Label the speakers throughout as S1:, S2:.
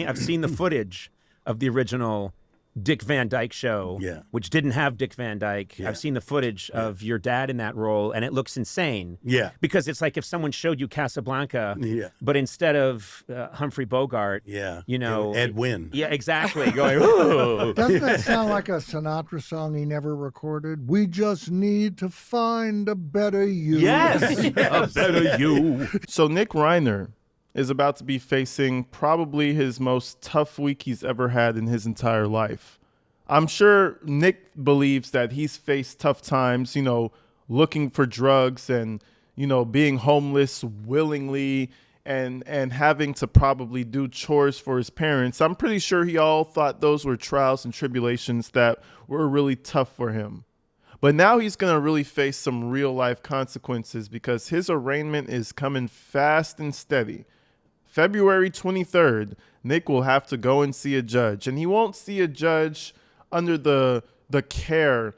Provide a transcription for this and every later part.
S1: I've seen the footage of the original Dick Van Dyke Show, which didn't have Dick Van Dyke. I've seen the footage of your dad in that role, and it looks insane.
S2: Yeah.
S1: Because it's like if someone showed you Casablanca, but instead of Humphrey Bogart, you know,
S2: Ed Wynn.
S1: Yeah, exactly. Going, ooh.
S3: Doesn't that sound like a Sinatra song he never recorded? We just need to find a better you.
S1: Yes, a better you.
S4: So Nick Reiner is about to be facing probably his most tough week he's ever had in his entire life. I'm sure Nick believes that he's faced tough times, you know, looking for drugs and, you know, being homeless willingly and having to probably do chores for his parents. I'm pretty sure he all thought those were trials and tribulations that were really tough for him. But now he's going to really face some real life consequences because his arraignment is coming fast and steady. February 23rd, Nick will have to go and see a judge, and he won't see a judge under the care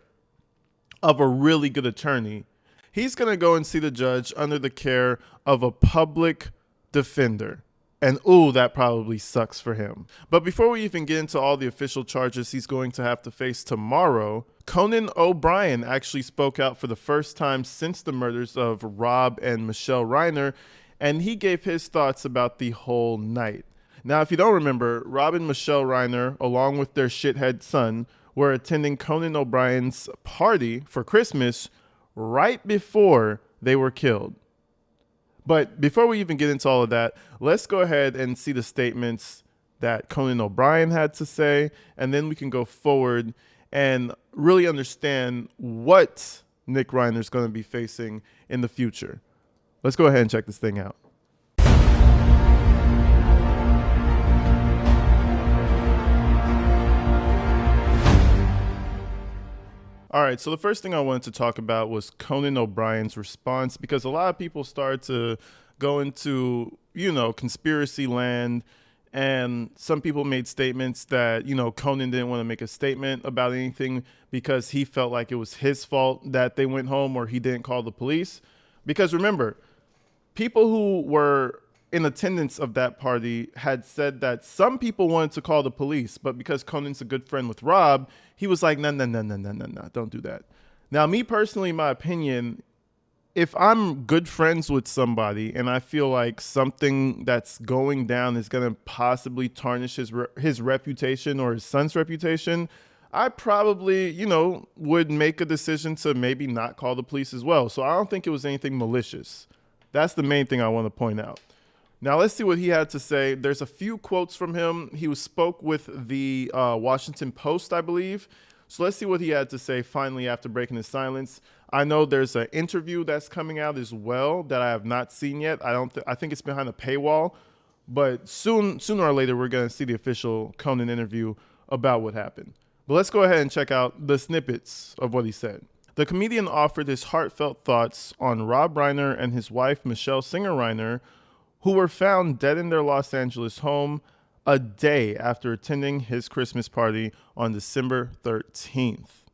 S4: of a really good attorney. He's going to go and see the judge under the care of a public defender. And ooh, that probably sucks for him. But before we even get into all the official charges he's going to have to face tomorrow, Conan O'Brien actually spoke out for the first time since the murders of Rob and Michelle Reiner, and he gave his thoughts about the whole night. Now, if you don't remember, Rob and Michelle Reiner, along with their shithead son, were attending Conan O'Brien's party for Christmas right before they were killed. But before we even get into all of that, let's go ahead and see the statements that Conan O'Brien had to say, and then we can go forward and really understand what Nick Reiner is going to be facing in the future. Let's go ahead and check this thing out. All right, so the first thing I wanted to talk about was Conan O'Brien's response, because a lot of people started to go into, you know, conspiracy land, and some people made statements that, you know, Conan didn't want to make a statement about anything because he felt like it was his fault that they went home or he didn't call the police. Because remember, people who were in attendance of that party had said that some people wanted to call the police, but because Conan's a good friend with Rob, he was like, no, don't do that. Now, me personally, in my opinion, if I'm good friends with somebody and I feel like something that's going down is going to possibly tarnish his reputation or his son's reputation, I probably, you know, would make a decision to maybe not call the police as well. So I don't think it was anything malicious. That's the main thing I want to point out. Now, let's see what he had to say. There's a few quotes from him. He spoke with the Washington Post, I believe. So let's see what he had to say finally after breaking his silence. I know there's an interview that's coming out as well that I have not seen yet. I think it's behind a paywall. But sooner or later, we're going to see the official Conan interview about what happened. But let's go ahead and check out the snippets of what he said. The comedian offered his heartfelt thoughts on Rob Reiner and his wife, Michelle Singer Reiner, who were found dead in their Los Angeles home a day after attending his Christmas party on December 13th.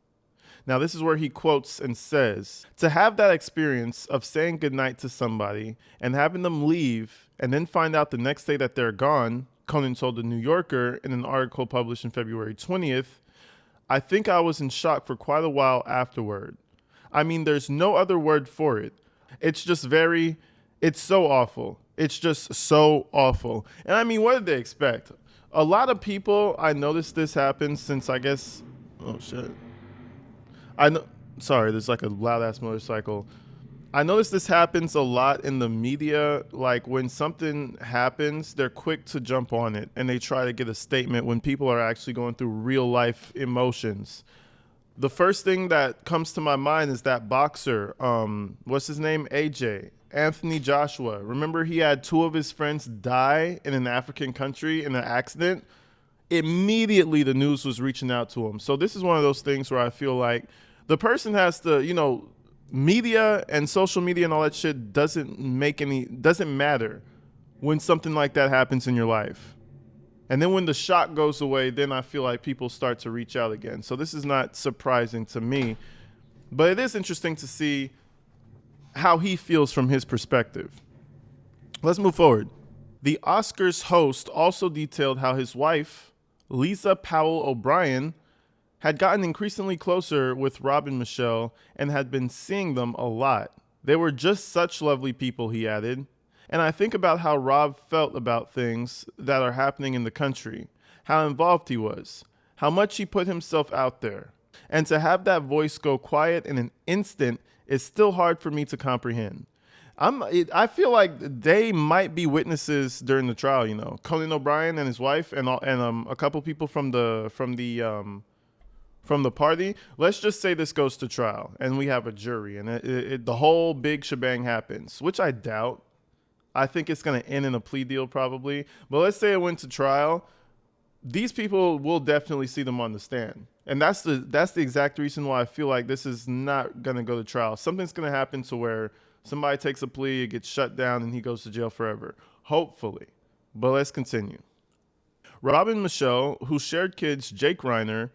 S4: Now, this is where he quotes and says, "To have that experience of saying goodnight to somebody and having them leave and then find out the next day that they're gone," Conan told The New Yorker in an article published on February 20th, "I think I was in shock for quite a while afterward. I mean, there's no other word for it. It's so awful. It's just so awful." And I mean, what did they expect? A lot of people, I noticed this happens since I guess, oh shit. Sorry, there's like a loud ass motorcycle. I noticed this happens a lot in the media. Like when something happens, they're quick to jump on it and they try to get a statement when people are actually going through real life emotions. The first thing that comes to my mind is that boxer, what's his name? AJ. Anthony Joshua. Remember he had two of his friends die in an African country in an accident? Immediately the news was reaching out to him. So this is one of those things where I feel like the person has to, you know, media and social media and all that shit doesn't matter when something like that happens in your life. And then when the shock goes away, then I feel like people start to reach out again. So this is not surprising to me, but it is interesting to see how he feels from his perspective. Let's move forward. The Oscars host also detailed how his wife, Lisa Powell O'Brien, had gotten increasingly closer with Rob and Michelle and had been seeing them a lot. They were just such lovely people, he added. And I think about how Rob felt about things that are happening in the country, how involved he was, how much he put himself out there. And to have that voice go quiet in an instant is still hard for me to comprehend. I feel like they might be witnesses during the trial. Conan O'Brien and his wife, and a couple people from the party. Let's just say this goes to trial, and we have a jury, and the whole big shebang happens, which I doubt. I think it's going to end in a plea deal probably. But let's say it went to trial. These people will definitely see them on the stand. And that's the exact reason why I feel like this is not going to go to trial. Something's going to happen to where somebody takes a plea, it gets shut down, and he goes to jail forever. Hopefully. But let's continue. Rob and Michelle, who shared kids Jake Reiner,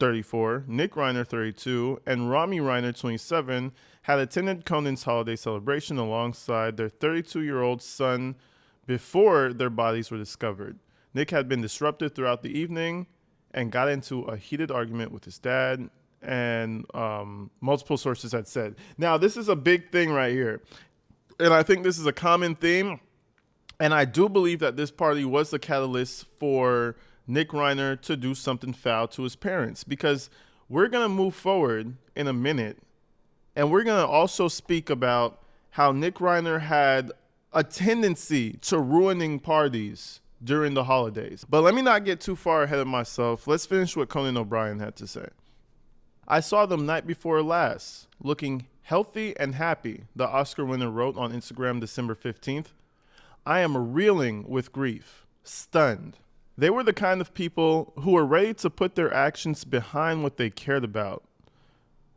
S4: 34, Nick Reiner, 32, and Rami Reiner, 27, had attended Conan's holiday celebration alongside their 32-year-old son before their bodies were discovered. Nick had been disrupted throughout the evening and got into a heated argument with his dad, and multiple sources had said. Now, this is a big thing right here, and I think this is a common theme, and I do believe that this party was the catalyst for Nick Reiner to do something foul to his parents, because we're going to move forward in a minute, and we're going to also speak about how Nick Reiner had a tendency to ruining parties during the holidays. But let me not get too far ahead of myself. Let's finish what Conan O'Brien had to say. I saw them night before last, looking healthy and happy, the Oscar winner wrote on Instagram December 15th. I am reeling with grief, stunned. They were the kind of people who were ready to put their actions behind what they cared about.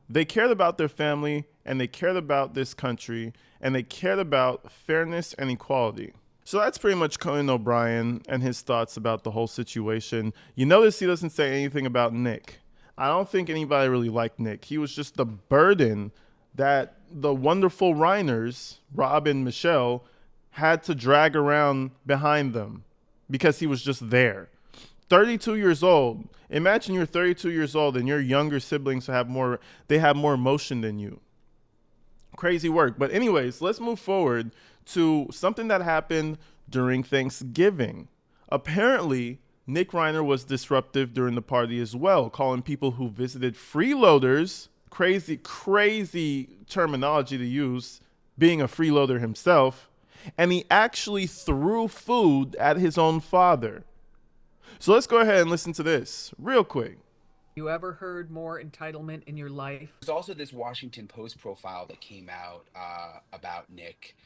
S4: They cared about their family, and they cared about this country, and they cared about fairness and equality. So that's pretty much Conan O'Brien and his thoughts about the whole situation. You notice he doesn't say anything about Nick. I don't think anybody really liked Nick. He was just the burden that the wonderful Reiners, Rob and Michelle, had to drag around behind them because he was just there. 32 years old. Imagine you're 32 years old and your younger siblings have more emotion than you. Crazy work. But anyways, let's move forward to something that happened during Thanksgiving. Apparently, Nick Reiner was disruptive during the party as well, calling people who visited freeloaders, crazy terminology to use, being a freeloader himself, and he actually threw food at his own father. So let's go ahead and listen to this real quick.
S2: You ever heard more entitlement in your life?
S5: There's also this Washington Post profile that came out about Nick,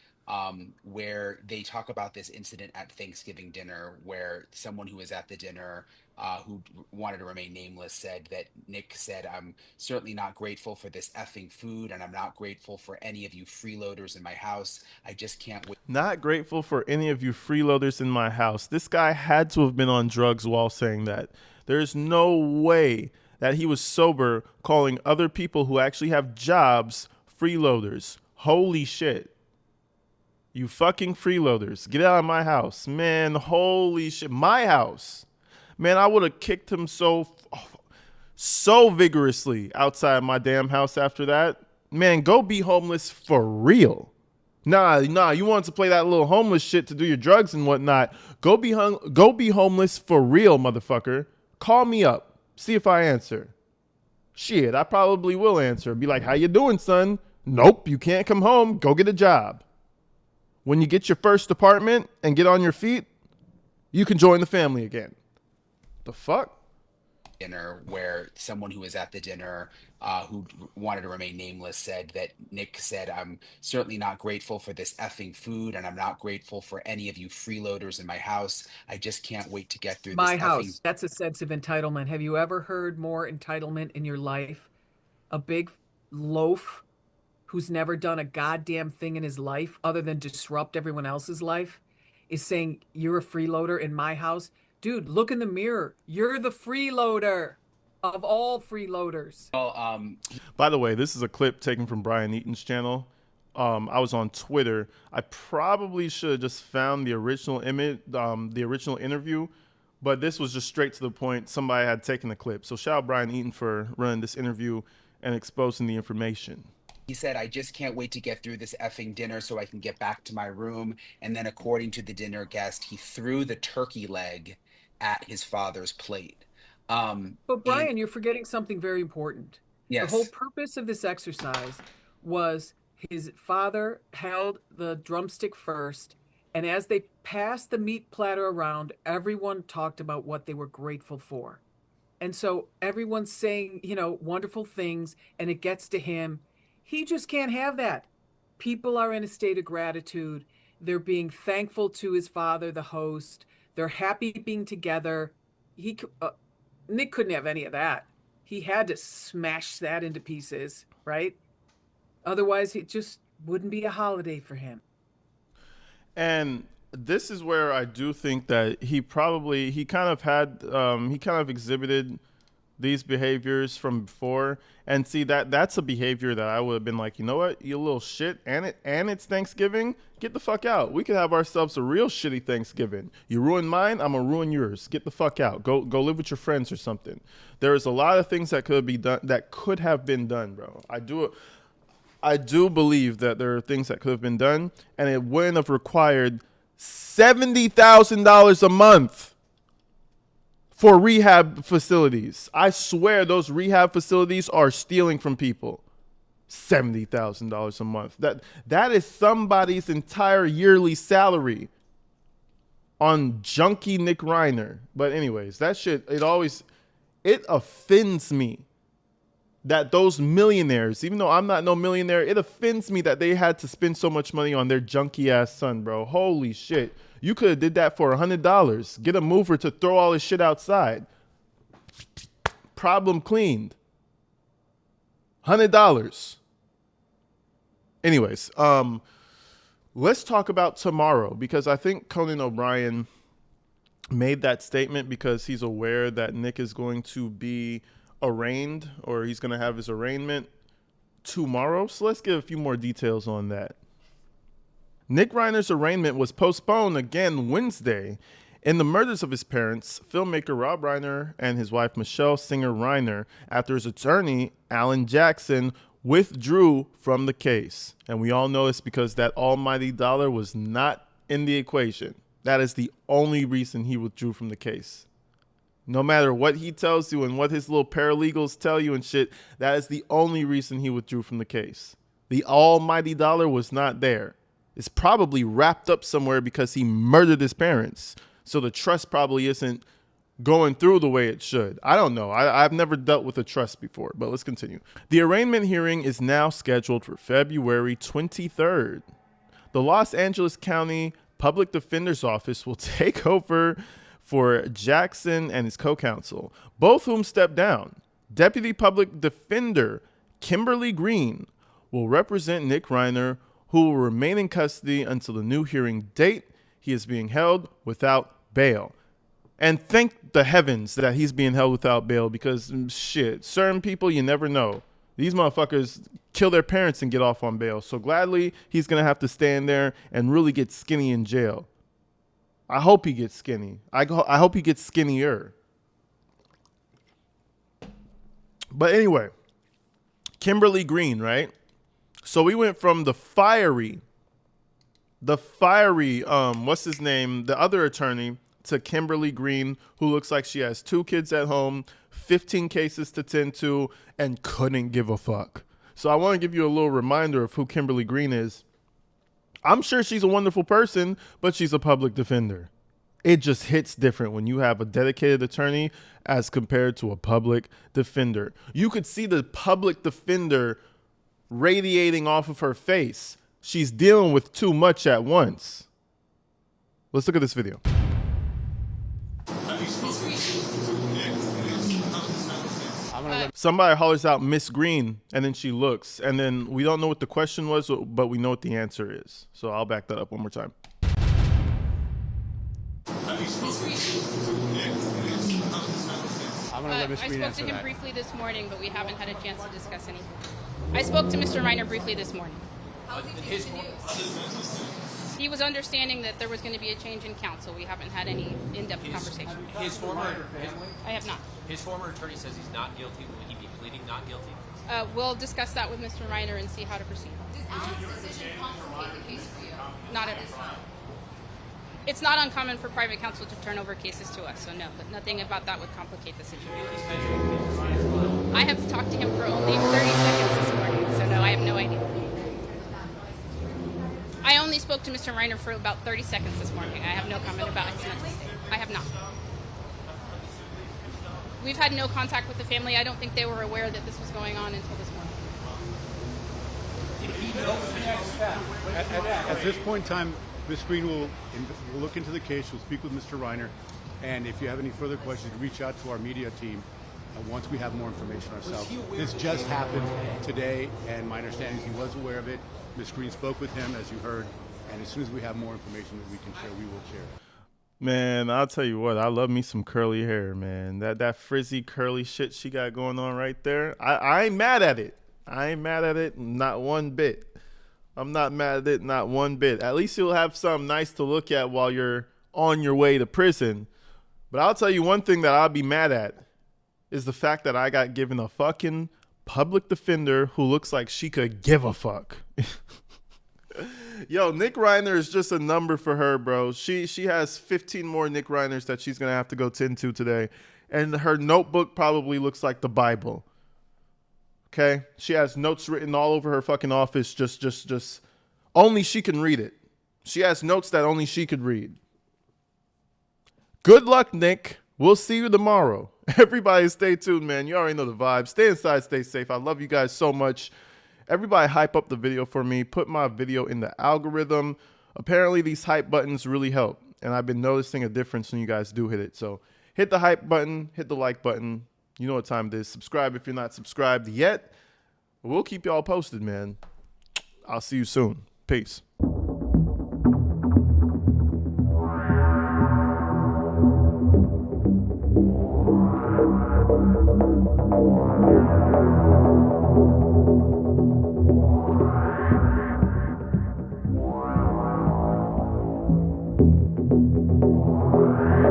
S5: where they talk about this incident at Thanksgiving dinner where someone who was at the dinner who wanted to remain nameless said that Nick said, I'm certainly not grateful for this effing food, and I'm not grateful for any of you freeloaders in my house. I just can't wait.
S4: Not grateful for any of you freeloaders in my house. This guy had to have been on drugs while saying that. There's no way that he was sober calling other people who actually have jobs freeloaders. Holy shit. You fucking freeloaders. Get out of my house. Man, holy shit. My house. Man, I would have kicked him so vigorously outside my damn house after that. Man, go be homeless for real. Nah, you want to play that little homeless shit to do your drugs and whatnot. Go be homeless for real, motherfucker. Call me up. See if I answer. Shit, I probably will answer. Be like, how you doing, son? Nope, you can't come home. Go get a job. When you get your first apartment and get on your feet, you can join the family again. The fuck?
S5: Dinner where someone who was at the dinner who wanted to remain nameless said that Nick said, I'm certainly not grateful for this effing food, and I'm not grateful for any of you freeloaders in my house. I just can't wait to get through
S2: My
S5: this
S2: house.
S5: effing.
S2: That's a sense of entitlement. Have you ever heard more entitlement in your life? A big loaf who's never done a goddamn thing in his life other than disrupt everyone else's life is saying, you're a freeloader in my house. Dude, look in the mirror. You're the freeloader of all freeloaders.
S5: Well,
S4: By the way, this is a clip taken from Brian Eaton's channel. I was on Twitter. I probably should have just found the original image, the original interview, but this was just straight to the point. Somebody had taken the clip. So shout out Brian Eaton for running this interview and exposing the information.
S5: He said, "I just can't wait to get through this effing dinner so I can get back to my room." And then, according to the dinner guest, he threw the turkey leg at his father's plate.
S2: But Brian, you're forgetting something very important.
S5: Yes.
S2: The whole purpose of this exercise was his father held the drumstick first, and as they passed the meat platter around, everyone talked about what they were grateful for. And so everyone's saying, wonderful things, and it gets to him. He just can't have that. People are in a state of gratitude. They're being thankful to his father, the host. They're happy being together. Nick couldn't have any of that. He had to smash that into pieces, right? Otherwise, it just wouldn't be a holiday for him.
S4: And this is where I do think that he kind of exhibited these behaviors from before. And see, that's a behavior that I would have been like, you know what, you little shit, and it's Thanksgiving, get the fuck out. We could have ourselves a real shitty Thanksgiving. You ruin mine, I'm gonna ruin yours. Get the fuck out. Go live with your friends or something. There is a lot of things that could have been done, bro. I do believe that there are things that could have been done, and it wouldn't have required $70,000 a month for rehab facilities. I swear those rehab facilities are stealing from people. $70,000 a month. That is somebody's entire yearly salary on junkie Nick Reiner. But anyways, that shit, it offends me that those millionaires, even though I'm not no millionaire, it offends me that they had to spend so much money on their junky ass son, bro. Holy shit. You could have did that for $100. Get a mover to throw all this shit outside. Problem cleaned. $100. Anyways, let's talk about tomorrow, because I think Conan O'Brien made that statement because he's aware that Nick is going to be arraigned, or he's going to have his arraignment tomorrow. So let's give a few more details on that. Nick Reiner's arraignment was postponed again Wednesday in the murders of his parents, filmmaker Rob Reiner and his wife Michelle Singer Reiner, after his attorney, Alan Jackson, withdrew from the case. And we all know it's because that almighty dollar was not in the equation. That is the only reason he withdrew from the case. No matter what he tells you and what his little paralegals tell you and shit, that is the only reason he withdrew from the case. The almighty dollar was not there. It's probably wrapped up somewhere because he murdered his parents. So the trust probably isn't going through the way it should. I don't know. I've never dealt with a trust before, but let's continue. The arraignment hearing is now scheduled for February 23rd. The Los Angeles County Public Defender's Office will take over for Jackson and his co-counsel, both whom stepped down. Deputy Public Defender Kimberly Green will represent Nick Reiner, who will remain in custody until the new hearing date. He is being held without bail. And thank the heavens that he's being held without bail, because shit, certain people, you never know. These motherfuckers kill their parents and get off on bail. So gladly, he's going to have to stand there and really get skinny in jail. I hope he gets skinny. I hope he gets skinnier. But anyway, Kimberly Green, right? So we went from the fiery, what's his name? The other attorney, to Kimberly Green, who looks like she has 2 kids at home, 15 cases to tend to, and couldn't give a fuck. So I want to give you a little reminder of who Kimberly Green is. I'm sure she's a wonderful person, but she's a public defender. It just hits different when you have a dedicated attorney as compared to a public defender. You could see the public defender radiating off of her face. She's dealing with too much at once. Let's look at this video. Somebody hollers out Miss Green, and then she looks, and then we don't know what the question was, but we know what the answer is. So I'll back that up one more time.
S6: I spoke to him briefly this morning, but we haven't had a chance to discuss anything. I spoke to Mr. Reiner briefly this morning. He was understanding that there was going to be a change in counsel. We haven't had any in-depth conversation. I have not.
S7: His former attorney says he's not guilty. Will he be pleading not guilty?
S6: We'll discuss that with Mr. Reiner and see how to proceed.
S8: Does Alan's decision complicate the case for you?
S6: Not at all. It's not uncommon for private counsel to turn over cases to us, so no, but nothing about that would complicate the situation. I have talked to him for only 30 seconds this morning, so no, I have no idea. I only spoke to Mr. Reiner for about 30 seconds this morning. I have no comment about his mental state. I have not. We've had no contact with the family. I don't think they were aware that this was going on until this morning.
S9: At this point in time, Ms. Green will look into the case. We'll speak with Mr. Reiner. And if you have any further questions, reach out to our media team once we have more information ourselves. This just happened today, and my understanding is he was aware of it. Ms. Green spoke with him, as you heard. And as soon as we have more information that we can share, we will share.
S4: Man, I'll tell you what, I love me some curly hair, man. That frizzy, curly shit she got going on right there. I ain't mad at it. I ain't mad at it, not one bit. I'm not mad at it, not one bit. At least you'll have something nice to look at while you're on your way to prison. But I'll tell you one thing that I'll be mad at is the fact that I got given a fucking public defender who looks like she could give a fuck. Yo, Nick Reiner is just a number for her, bro. She has 15 more Nick Reiners that she's going to have to go tend to today. And her notebook probably looks like the Bible. Okay? She has notes written all over her fucking office. Just only she can read it. She has notes that only she could read. Good luck, Nick. We'll see you tomorrow. Everybody stay tuned, man. You already know the vibe. Stay inside, stay safe. I love you guys so much. Everybody hype up the video for me. Put my video in the algorithm. Apparently these hype buttons really help. And I've been noticing a difference when you guys do hit it. So hit the hype button. Hit the like button. You know what time it is. Subscribe if you're not subscribed yet. We'll keep y'all posted, man. I'll see you soon. Peace.